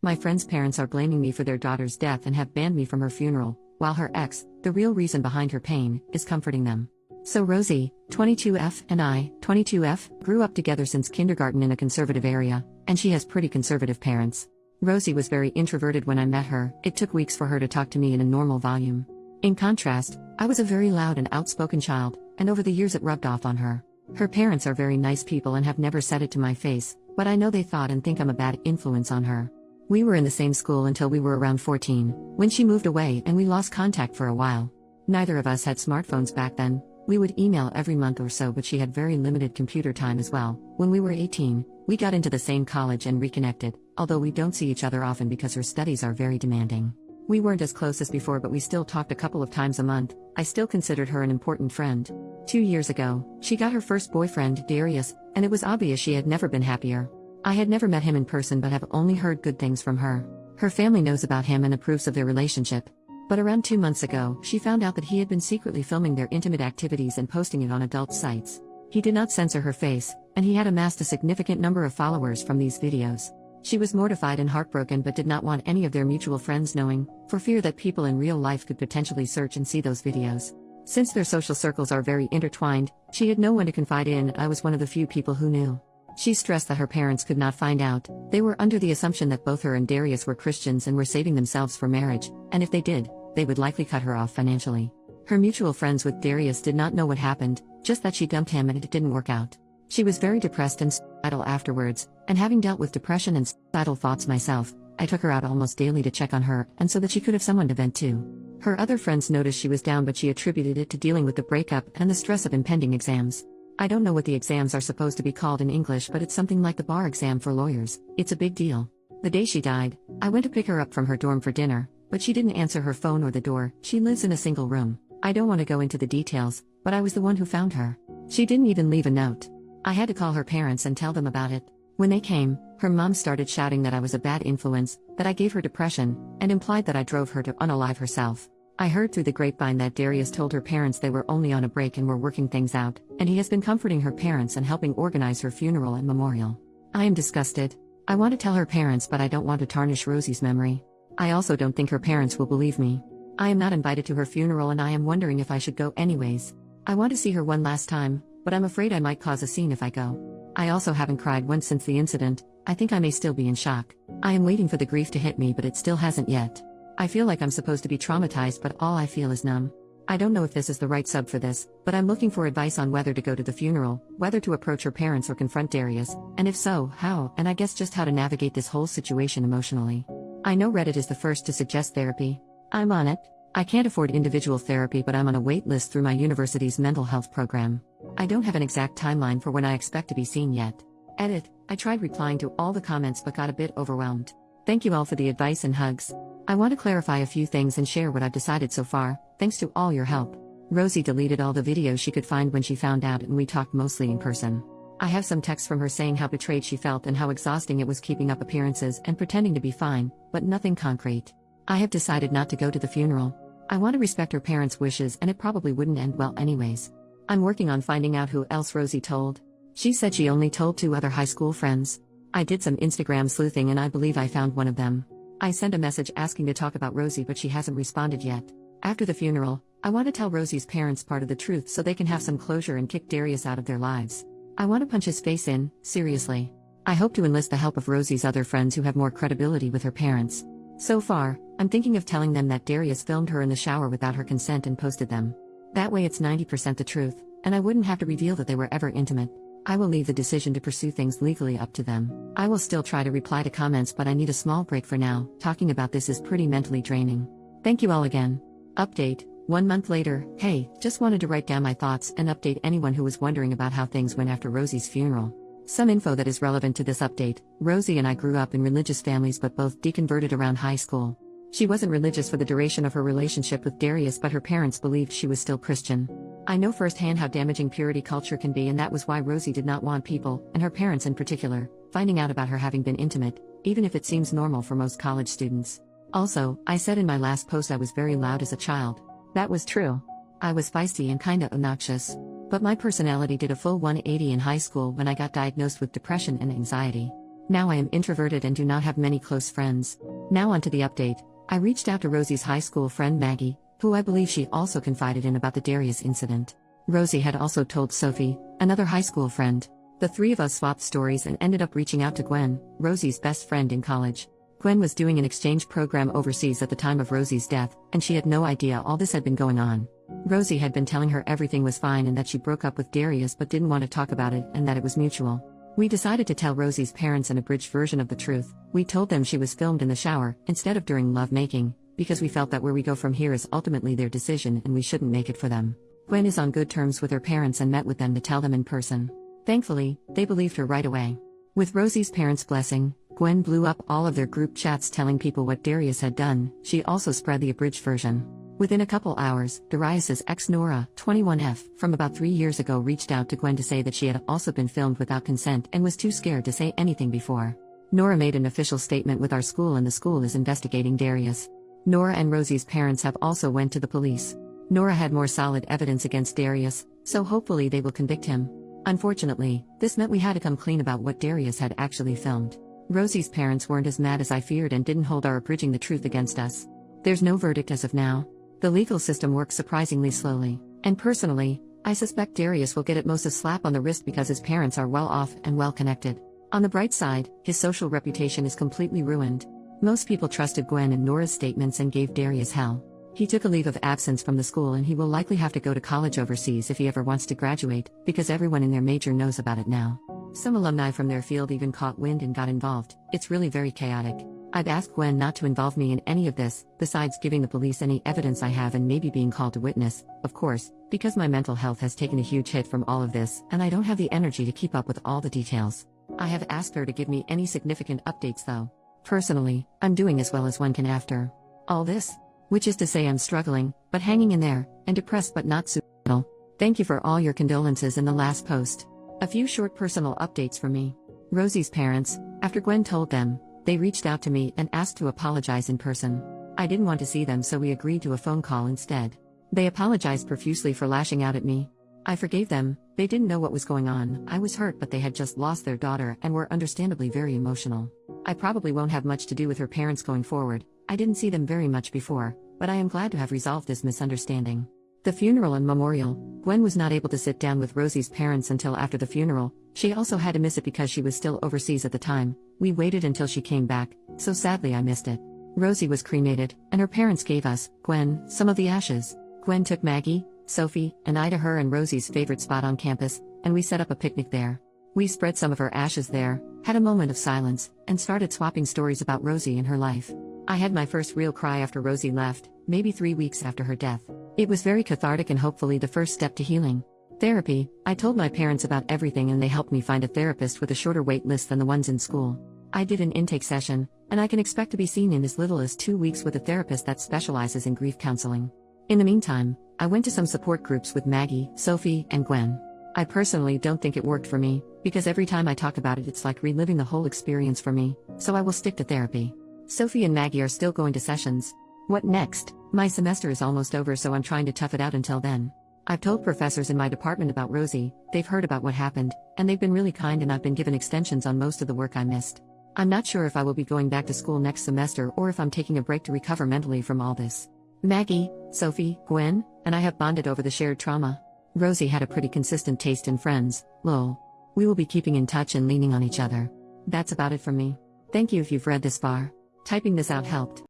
My friend's parents are blaming me for their daughter's death and have banned me from her funeral, while her ex, the real reason behind her pain, is comforting them. So Rosie, 22F, and I, 22F, grew up together since kindergarten in a conservative area, and she has pretty conservative parents. Rosie was very introverted when I met her. It took weeks for her to talk to me in a normal volume. In contrast, I was a very loud and outspoken child, and over the years it rubbed off on her. Her parents are very nice people and have never said it to my face, but I know they thought and think I'm a bad influence on her. We were in the same school until we were around 14, when she moved away and we lost contact for a while. Neither of us had smartphones back then. We would email every month or so, but she had very limited computer time as well. When we were 18, we got into the same college and reconnected, although we don't see each other often because her studies are very demanding. We weren't as close as before, but we still talked a couple of times a month. I still considered her an important friend. 2 years ago, she got her first boyfriend, Darius, and it was obvious she had never been happier. I had never met him in person but have only heard good things from her. Her family knows about him and approves of their relationship. But around 2 months ago, she found out that he had been secretly filming their intimate activities and posting it on adult sites. He did not censor her face, and he had amassed a significant number of followers from these videos. She was mortified and heartbroken but did not want any of their mutual friends knowing, for fear that people in real life could potentially search and see those videos. Since their social circles are very intertwined, she had no one to confide in. I was one of the few people who knew. She stressed that her parents could not find out. They were under the assumption that both her and Darius were Christians and were saving themselves for marriage, and if they did, they would likely cut her off financially. Her mutual friends with Darius did not know what happened, just that she dumped him and it didn't work out. She was very depressed and suicidal afterwards, and having dealt with depression and suicidal thoughts myself, I took her out almost daily to check on her, and so that she could have someone to vent to. Her other friends noticed she was down, but she attributed it to dealing with the breakup and the stress of impending exams. I don't know what the exams are supposed to be called in English, but it's something like the bar exam for lawyers. It's a big deal. The day she died, I went to pick her up from her dorm for dinner, but she didn't answer her phone or the door. She lives in a single room. I don't want to go into the details, but I was the one who found her. She didn't even leave a note. I had to call her parents and tell them about it. When they came, her mom started shouting that I was a bad influence, that I gave her depression, and implied that I drove her to unalive herself. I heard through the grapevine that Darius told her parents they were only on a break and were working things out, and he has been comforting her parents and helping organize her funeral and memorial. I am disgusted. I want to tell her parents, but I don't want to tarnish Rosie's memory. I also don't think her parents will believe me. I am not invited to her funeral and I am wondering if I should go anyways. I want to see her one last time, but I'm afraid I might cause a scene if I go. I also haven't cried once since the incident. I think I may still be in shock. I am waiting for the grief to hit me, but it still hasn't yet. I feel like I'm supposed to be traumatized, but all I feel is numb. I don't know if this is the right sub for this, but I'm looking for advice on whether to go to the funeral, whether to approach her parents or confront Darius, and if so, how, and I guess just how to navigate this whole situation emotionally. I know Reddit is the first to suggest therapy. I'm on it. I can't afford individual therapy, but I'm on a wait list through my university's mental health program. I don't have an exact timeline for when I expect to be seen yet. Edit. I tried replying to all the comments but got a bit overwhelmed. Thank you all for the advice and hugs. I want to clarify a few things and share what I've decided so far, thanks to all your help. Rosie deleted all the videos she could find when she found out, and we talked mostly in person. I have some texts from her saying how betrayed she felt and how exhausting it was keeping up appearances and pretending to be fine, but nothing concrete. I have decided not to go to the funeral. I want to respect her parents' wishes, and it probably wouldn't end well anyways. I'm working on finding out who else Rosie told. She said she only told 2 other high school friends. I did some Instagram sleuthing and I believe I found one of them. I sent a message asking to talk about Rosie, but she hasn't responded yet. After the funeral, I want to tell Rosie's parents part of the truth so they can have some closure and kick Darius out of their lives. I want to punch his face in, seriously. I hope to enlist the help of Rosie's other friends who have more credibility with her parents. So far, I'm thinking of telling them that Darius filmed her in the shower without her consent and posted them. That way it's 90% the truth, and I wouldn't have to reveal that they were ever intimate. I will leave the decision to pursue things legally up to them. I will still try to reply to comments, but I need a small break for now. Talking about this is pretty mentally draining. Thank you all again. Update. 1 month later. Hey, just wanted to write down my thoughts and update anyone who was wondering about how things went after Rosie's funeral. Some info that is relevant to this update. Rosie and I grew up in religious families but both deconverted around high school. She wasn't religious for the duration of her relationship with Darius, but her parents believed she was still Christian. I know firsthand how damaging purity culture can be, and that was why Rosie did not want people, and her parents in particular, finding out about her having been intimate, even if it seems normal for most college students. Also, I said in my last post I was very loud as a child. That was true. I was feisty and kinda obnoxious. But my personality did a full 180 in high school when I got diagnosed with depression and anxiety. Now I am introverted and do not have many close friends. Now onto the update. I reached out to Rosie's high school friend Maggie, who I believe she also confided in about the Darius incident. Rosie had also told Sophie, another high school friend. The three of us swapped stories and ended up reaching out to Gwen, Rosie's best friend in college. Gwen was doing an exchange program overseas at the time of Rosie's death, and she had no idea all this had been going on. Rosie had been telling her everything was fine and that she broke up with Darius but didn't want to talk about it and that it was mutual. We decided to tell Rosie's parents an abridged version of the truth. We told them she was filmed in the shower, instead of during lovemaking, because we felt that where we go from here is ultimately their decision and we shouldn't make it for them. Gwen is on good terms with her parents and met with them to tell them in person. Thankfully, they believed her right away. With Rosie's parents' blessing, Gwen blew up all of their group chats telling people what Darius had done. She also spread the abridged version. Within a couple hours, Darius's ex Nora, 21F, from about 3 years ago reached out to Gwen to say that she had also been filmed without consent and was too scared to say anything before. Nora made an official statement with our school and the school is investigating Darius. Nora and Rosie's parents have also went to the police. Nora had more solid evidence against Darius, so hopefully they will convict him. Unfortunately, this meant we had to come clean about what Darius had actually filmed. Rosie's parents weren't as mad as I feared and didn't hold our abridging the truth against us. There's no verdict as of now. The legal system works surprisingly slowly, and personally, I suspect Darius will get at most a slap on the wrist because his parents are well off and well connected. On the bright side, his social reputation is completely ruined. Most people trusted Gwen and Nora's statements and gave Darius hell. He took a leave of absence from the school and he will likely have to go to college overseas if he ever wants to graduate, because everyone in their major knows about it now. Some alumni from their field even caught wind and got involved. It's really very chaotic. I've asked Gwen not to involve me in any of this, besides giving the police any evidence I have and maybe being called to witness, of course, because my mental health has taken a huge hit from all of this and I don't have the energy to keep up with all the details. I have asked her to give me any significant updates though. Personally, I'm doing as well as one can after all this. Which is to say I'm struggling, but hanging in there, and depressed but not suicidal. Thank you for all your condolences in the last post. A few short personal updates from me. Rosie's parents, after Gwen told them, they reached out to me and asked to apologize in person. I didn't want to see them so we agreed to a phone call instead. They apologized profusely for lashing out at me. I forgave them. They didn't know what was going on. I was hurt but they had just lost their daughter and were understandably very emotional. I probably won't have much to do with her parents going forward. I didn't see them very much before, but I am glad to have resolved this misunderstanding. The funeral and memorial. Gwen was not able to sit down with Rosie's parents until after the funeral. She also had to miss it because she was still overseas at the time. We waited until she came back, so sadly I missed it. Rosie was cremated, and her parents gave us, Gwen, some of the ashes. Gwen took Maggie, Sophie, and I to her and Rosie's favorite spot on campus, and we set up a picnic there. We spread some of her ashes there, had a moment of silence, and started swapping stories about Rosie and her life. I had my first real cry after Rosie left, maybe 3 weeks after her death. It was very cathartic and hopefully the first step to healing. Therapy. I told my parents about everything and they helped me find a therapist with a shorter wait list than the ones in school. I did an intake session, and I can expect to be seen in as little as 2 weeks with a therapist that specializes in grief counseling. In the meantime, I went to some support groups with Maggie, Sophie, and Gwen. I personally don't think it worked for me, because every time I talk about it it's like reliving the whole experience for me, so I will stick to therapy. Sophie and Maggie are still going to sessions. What next? My semester is almost over so I'm trying to tough it out until then. I've told professors in my department about Rosie, they've heard about what happened, and they've been really kind and I've been given extensions on most of the work I missed. I'm not sure if I will be going back to school next semester or if I'm taking a break to recover mentally from all this. Maggie, Sophie, Gwen, and I have bonded over the shared trauma. Rosie had a pretty consistent taste in friends, lol. We will be keeping in touch and leaning on each other. That's about it from me. Thank you if you've read this far. Typing this out helped.